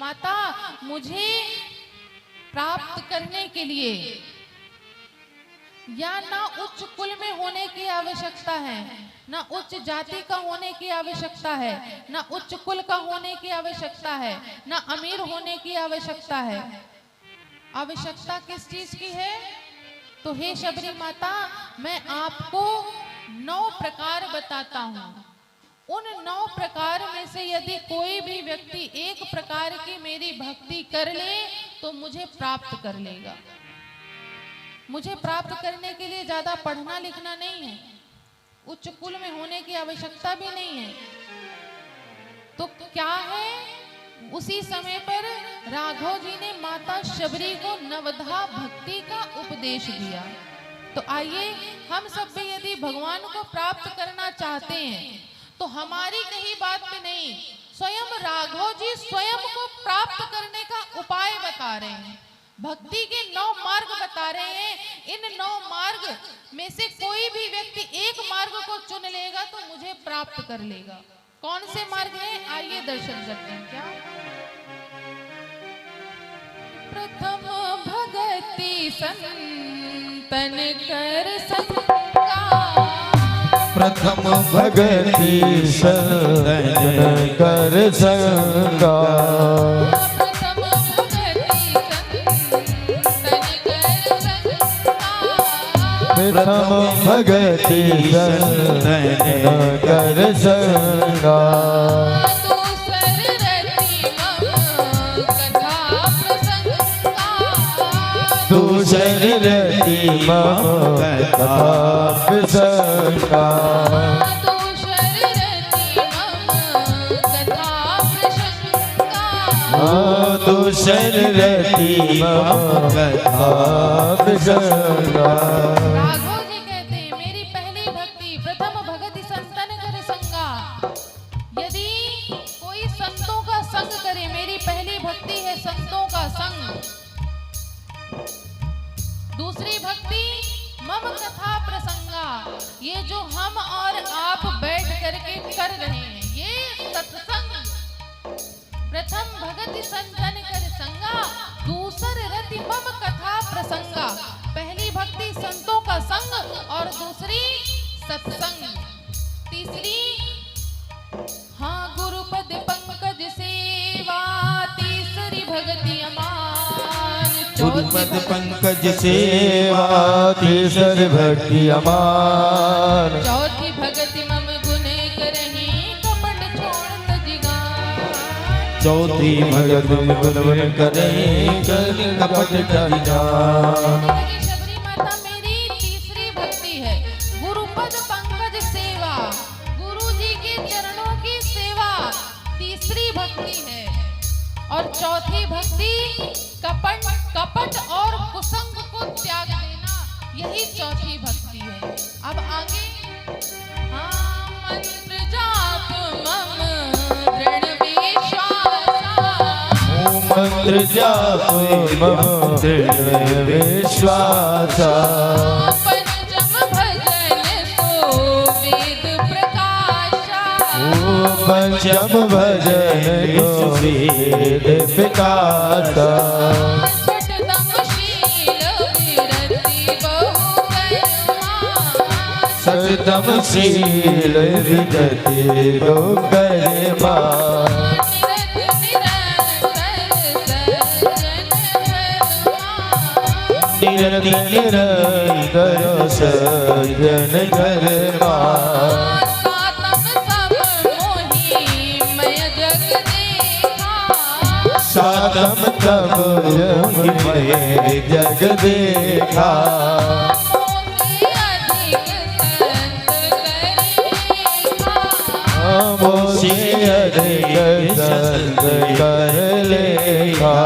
माता मुझे प्राप्त करने के लिए या ना उच्च कुल में होने की आवश्यकता है, ना उच्च जाति का होने की आवश्यकता है, ना उच्च कुल का होने की आवश्यकता है, ना अमीर होने की आवश्यकता है। आवश्यकता किस चीज की है? तो हे शबरी माता, मैं आपको 9 प्रकार बताता हूं। उन 9 प्रकार में से यदि कोई भी व्यक्ति एक प्रकार की मेरी भक्ति कर ले तो मुझे प्राप्त कर लेगा। मुझे प्राप्त करने के लिए ज्यादा पढ़ना लिखना नहीं है, उच्च कुल में होने की आवश्यकता भी नहीं है। तो क्या है? उसी समय पर राघव जी ने माता शबरी को नवधा भक्ति का उपदेश दिया। तो आइए हम सब भी यदि भगवान को प्राप्त करना चाहते हैं तो हमारी कही बात पे नहीं, स्वयं राघव जी स्वयं को प्राप्त करने का उपाय बता रहे हैं। भक्ति के 9 मार्ग बता रहे हैं। इन 9 मार्ग में से कोई भी व्यक्ति एक मार्ग को चुन लेगा तो मुझे प्राप्त कर लेगा। कौन से मार्ग हैं? आइए दर्शन करते हैं। क्या? प्रथम भगति संतन कर संगा, प्रथम भगति संतन कर संगा, प्रथम भगति संतन कर संगा, दूसर रति मम कथा प्रसंगा, दूसर रति मम कथा प्रसंगा। राघव जी कहते हैं मेरी पहली भक्ति प्रथम भगति संतन कर संगा। यदि कोई संतों का संग करे, मेरी पहली भक्ति है संतों का संग। दूसरी भक्ति मम कथा प्रसंगा, ये जो हम और आप बैठ करके कर रहे हैं ये सत्संग। प्रथम भगति संतन कर संगा, दूसर रति मम कथा प्रसंगा। पहली भक्ति संतों का संग और दूसरी सत्संग। तीसरी हाँ गुरुपद पंकज सेवा, तीसरी भक्ति अमान, गुरुपद पंकज सेवा, तीसर भक्ति अमान, चौथी भक्ति मम गुण करही कपट छोड़त जिगान, चौथी भगत गुण करही कपट जिगान। शबरी माता मेरी तीसरी भक्ति है गुरुपद पंकज सेवा, गुरु जी के चरणों की सेवा तीसरी भक्ति है। और चौथी भक्ति कपट और कुसंग को त्याग देना, यही चौथी भक्ति है। अब आगे हाँ मंत्र जाप मम दृढ़ विश्वासा, मंत्र जाप मम दृढ़ विश्वासा, पंचम भजन सो वेद प्रकाशा, पंचम भजन सो वेद प्रकाशा, सतम शील विदति बहु करमा, निरति निरंतर सज्जन धर्मा, सातम तब मोहि जग देखा, मोसे अधिक संत कर लेखा,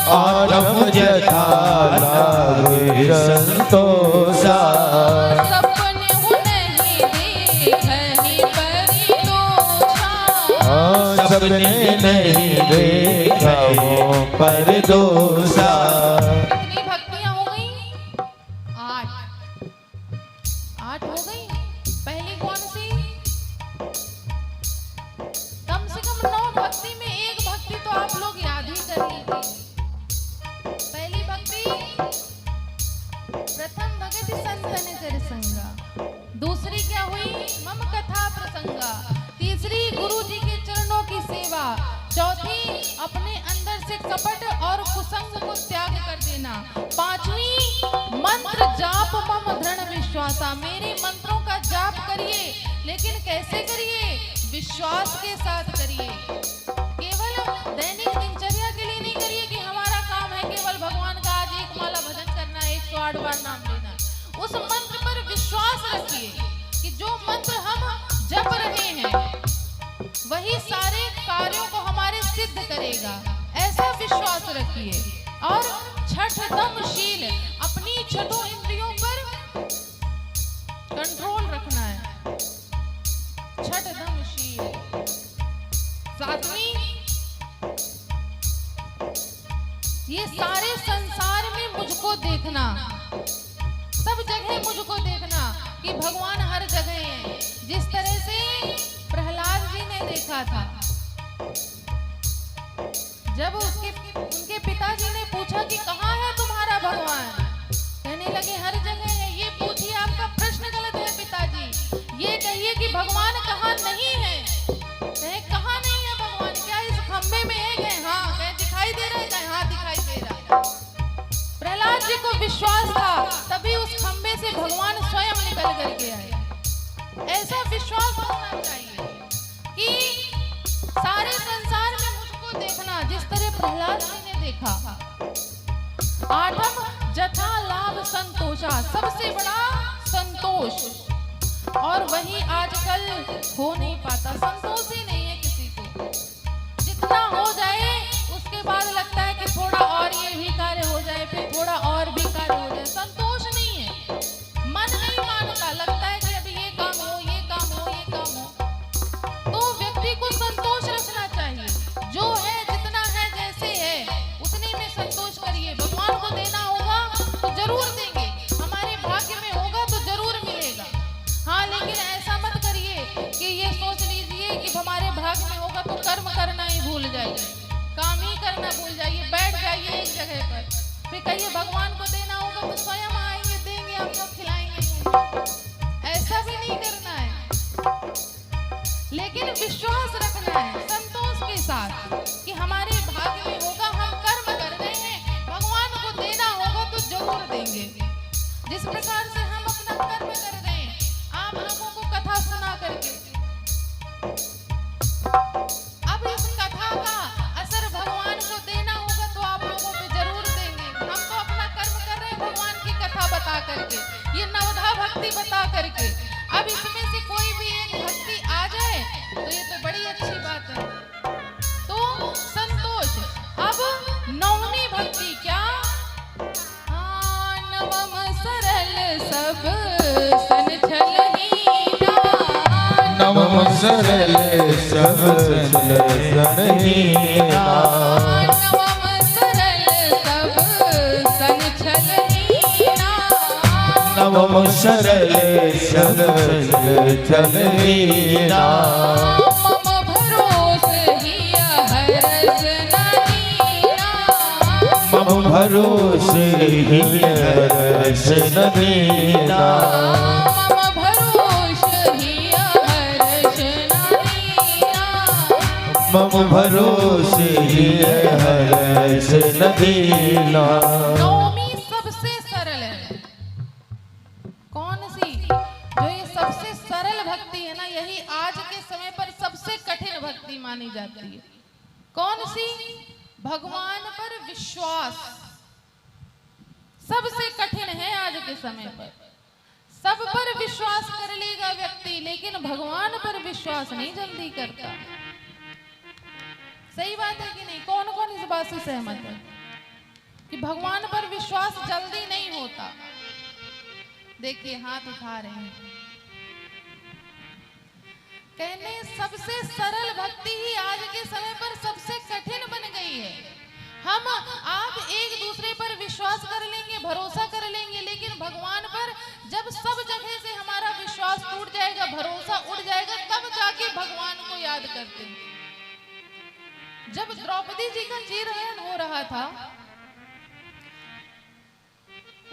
आरम जथा लाभ संतोषा, सपने नहीं देखा पर दोषा। कितनी भक्तियां हो गई? 8 हो गई। पहली कौन सी? संगा, तीसरी गुरु जी के चरणों की सेवा, चौथी अपने अंदर से कपट और कुसंग को त्याग कर देना, पांचवी मंत्र जाप मम दृढ़ विश्वासा, मेरे मंत्रों का जाप करिए, लेकिन कैसे करिए? विश्वास के साथ करिए। केवल दैनिक दिनचर्या के लिए नहीं करिए कि हमारा काम है केवल भगवान का आज एक माला भजन करना है, 108 बार नाम लेना है। उस मंत्र पर विश्वास रखिए कि जो मंत्र हम जप रहे हैं वही सारे कार्यों को हमारे सिद्ध करेगा, ऐसा विश्वास रखिए। और छठ दमशील, अपनी छठों इंद्रियों पर कंट्रोल रखना है, छठ दमशील। सातवीं, ये सारे संसार में मुझको देखना, सब जगह मुझको देखना कि भगवान हर जगह है। जिस तरह से प्रहलाद जी ने देखा था, जब उनके पिताजी ने पूछा कि कहाँ है तुम्हारा भगवान, कहने लगे हर जगह है। ये पूछिए, आपका प्रश्न गलत है पिताजी, ये कहिए कि भगवान कहाँ नहीं है। कहे कहाँ नहीं है भगवान, क्या इस खंबे में है? कहे हाँ। कहे दिखाई दे रहा है? कहे हाँ दिखाई दे रहा है। प्रहलाद जी को विश्वास था, तभी उस खंबे से भगवान स्वयं निकल करके आए। ऐसा विश्वास होना चाहिए कि सारे संसार में मुझको देखना, जिस तरह प्रहलाद जी ने देखा। आठम जथा लाभ संतोषा, सबसे बड़ा संतोष, और वही आजकल हो नहीं पाता, संतोष ही नहीं है किसी को। जितना हो जाए उसके बाद लगता है कि थोड़ा और ये भी कार्य हो जाए, फिर थोड़ा और भी कार्य हो जाए, संतोष नहीं है, मन नहीं मानता, लगता है कि अभी ये काम हो, ये काम हो, ये काम हो। तो व्यक्ति को संतोष रखना चाहिए, जो है जितना है जैसे है उतने में संतोष करिए। भगवान को देना होगा तो जरूर देंगे, हमारे भाग्य में होगा तो जरूर मिलेगा। हाँ, लेकिन ऐसा मत करिए कि ये सोच लीजिए कि हमारे भाग्य में होगा तो कर्म करना ही भूल जाइए, काम ही करना भूल जाइए, बैठ जाइए एक जगह पर, फिर कहिए भगवान को देना होगा तो स्वयं आएंगे, देंगे, आपको खिलाएंगे। ऐसा भी नहीं करना है, लेकिन विश्वास रखना है संतोष के साथ कि हमारे भाग्य में होगा, हम कर्म कर रहे हैं, भगवान को देना होगा तो जरूर देंगे। जिस प्रकार से हम अपना कर्म कर रहे हैं, आप लोगों को कथा सुना करके, अब इस कथा का असर भगवान को देना होगा तो आप लोगों पे जरूर देंगे। हम तो अपना कर्म कर रहे हैं भगवान की कथा बता करके, ये नवधा भक्ति बता करके। अब इसमें से कोई भी एक भक्ति आ जाए तो ये तो बड़ी अच्छी बात है, तो संतोष। अब नौवीं भक्ति क्या? नवम सरल सब सन छलहीना, नवम सरल सब सनहीना, नवम सरल सब सन छलहीना, नवम सरल सब सनहीना, मम भरोस हिया हरस नदीना, मम भरोस हिय रस नदीना, मम भरोस हिया हरस नदीना। मम भरोस हिय रस नदीना। नौवीं सबसे सरल है, कौन सी? जो ये सबसे सरल भक्ति है ना, यही आज के समय पर सबसे कठिन भक्ति मानी जाती है। कौन सी? भगवान पर विश्वास सबसे कठिन है आज के समय पर। सब पर विश्वास कर लेगा व्यक्ति, लेकिन भगवान पर विश्वास नहीं जल्दी करता। सही बात है कि नहीं? कौन कौन इस बात से सहमत है कि भगवान पर विश्वास जल्दी नहीं होता? देखिए हाथ उठा रहे हैं। कहने सबसे सरल भक्ति ही आज के समय पर सबसे कठिन बन गई है। हम आप एक दूसरे पर विश्वास कर लेंगे, भरोसा कर लेंगे, लेकिन भगवान पर जब सब जगह से हमारा विश्वास टूट जाएगा, भरोसा उड़ जाएगा, तब जाके भगवान को याद करते हैं। जब द्रौपदी जी का चीरहरण हो रहा था,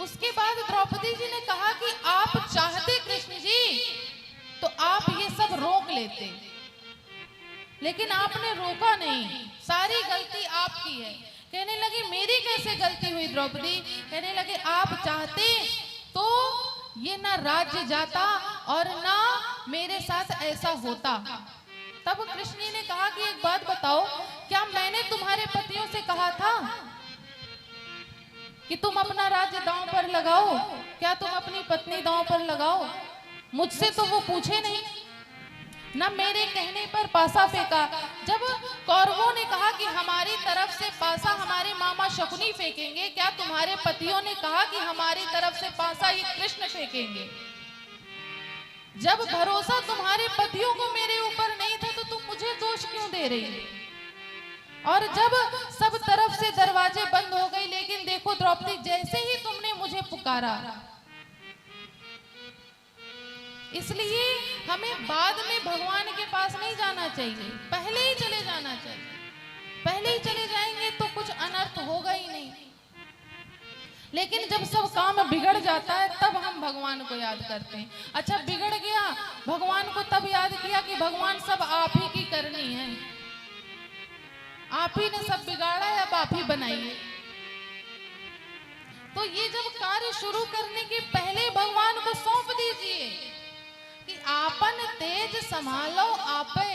उसके बाद द्रौपदी जी ने कहा कि आप चाहते कृष्ण जी तो आप ये सब रोक लेते, लेकिन आपने रोका नहीं, सारी गलती आपकी है। कहने लगी मेरी कैसे गलती हुई द्रौपदी? कहने लगे आप चाहते तो ये ना राज्य जाता और ना मेरे साथ ऐसा होता। तब कृष्ण ने कहा कि एक बात बताओ, क्या मैंने तुम्हारे पतियों से कहा था कि तुम अपना राज्य दांव पर लगाओ? क्या तुम अपनी पत्नी दांव पर लगाओ? मुझसे तो वो पूछे नहीं, ना मेरे कहने पर पासा फेंका। जब कौरवों ने कहा कि हमारी तरफ से पासा हमारे मामा शकुनी फेंकेंगे, क्या तुम्हारे पतियों ने कहा कि हमारी तरफ से पासा ये कृष्ण फेंकेंगे? जब भरोसा तुम्हारे पतियों को मेरे ऊपर नहीं था तो तुम मुझे दोष क्यों दे रही? और जब सब तरफ से दरवाजे बंद हो गए, लेकिन देखो द्रौपदी, जैसे ही तुमने मुझे पुकारा, इसलिए हमें बाद में भगवान के पास नहीं जाना चाहिए, पहले ही चले जाना चाहिए। पहले ही चले जाएंगे तो कुछ अनर्थ होगा ही नहीं। लेकिन जब सब काम बिगड़ जाता है तब हम भगवान को याद करते हैं। अच्छा, बिगड़ गया, भगवान को तब याद किया कि भगवान सब आप ही की करनी है, आप ही ने सब बिगाड़ा है, अब आप ही बनाइए। तो ये जब कार्य शुरू करने के पहले भगवान को सौंप दीजिए कि आपन तेज संभालो आपे,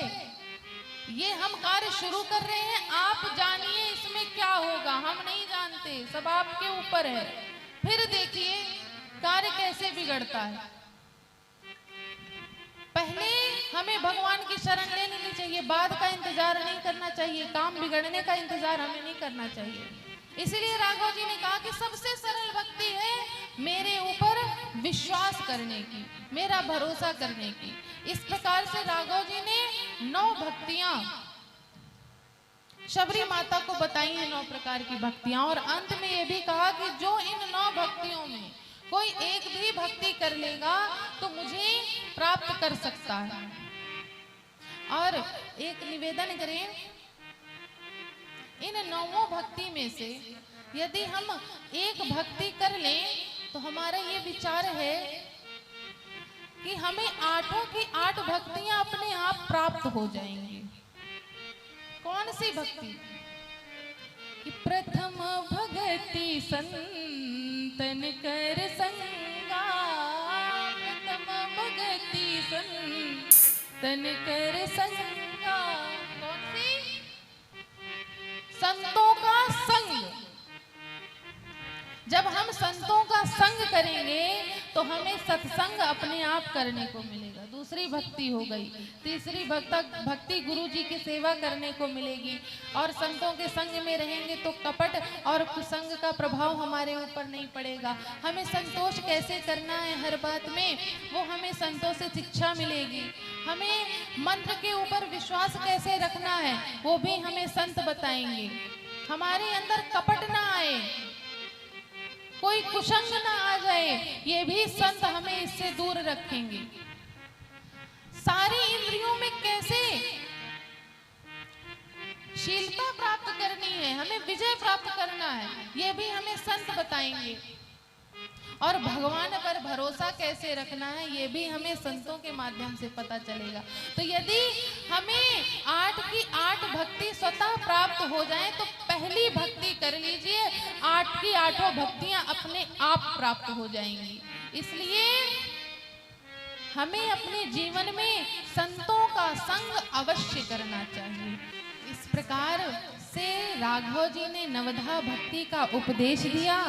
ये हम कार्य शुरू कर रहे हैं, आप जानिए इसमें क्या होगा, हम नहीं जानते, सब आपके ऊपर है। फिर देखिए कार्य कैसे बिगड़ता है। पहले हमें भगवान की शरण ले लेनी चाहिए, बाद का इंतजार नहीं करना चाहिए, काम बिगड़ने का इंतजार हमें नहीं करना चाहिए। इसीलिए राघव जी ने कहा कि सबसे सरल भक्ति है मेरे ऊपर विश्वास करने की, मेरा भरोसा करने की। इस प्रकार से राघव जी ने 9 भक्तियां शबरी माता को बताई हैं, 9 प्रकार की भक्तियां, और अंत में यह भी कहा कि जो इन 9 भक्तियों में कोई एक भी भक्ति कर लेगा तो मुझे प्राप्त कर सकता है। और एक निवेदन करें, इन 9 भक्ति में से यदि हम एक भक्ति कर लें तो हमारा ये विचार है कि हमें 8 की 8 भक्तियां अपने आप प्राप्त हो जाएंगी। कौन सी भक्ति? कि प्रथम भगति संतन कर संगा, प्रथम भगति संतन कर संगा। कौन सी? संतों का संग। जब हम संतों का संग करेंगे तो हमें सत्संग अपने आप करने को मिलेगा, दूसरी भक्ति हो गई। तीसरी भक्ति गुरु जी की सेवा करने को मिलेगी। और संतों के संग में रहेंगे तो कपट और कुसंग का प्रभाव हमारे ऊपर नहीं पड़ेगा। हमें संतोष कैसे करना है हर बात में, वो हमें संतों से शिक्षा मिलेगी। हमें मंत्र के ऊपर विश्वास कैसे रखना है वो भी हमें संत बताएंगे। हमारे अंदर कपट ना आए, कोई कुसंग ना आ जाए, ये भी संत हमें इससे दूर रखेंगे। सारी इंद्रियों में कैसे शीलता प्राप्त करनी है, हमें विजय प्राप्त करना है, ये भी हमें संत बताएंगे। और भगवान पर भरोसा कैसे रखना है ये भी हमें संतों के माध्यम से पता चलेगा। तो यदि हमें 8 की 8 भक्ति स्वतः प्राप्त हो जाए तो पहली भक्ति कर लीजिए, 8 की 8 भक्तियां अपने आप प्राप्त हो जाएंगी। इसलिए हमें अपने जीवन में संतों का संग अवश्य करना चाहिए। इस प्रकार से राघव जी ने नवधा भक्ति का उपदेश दिया।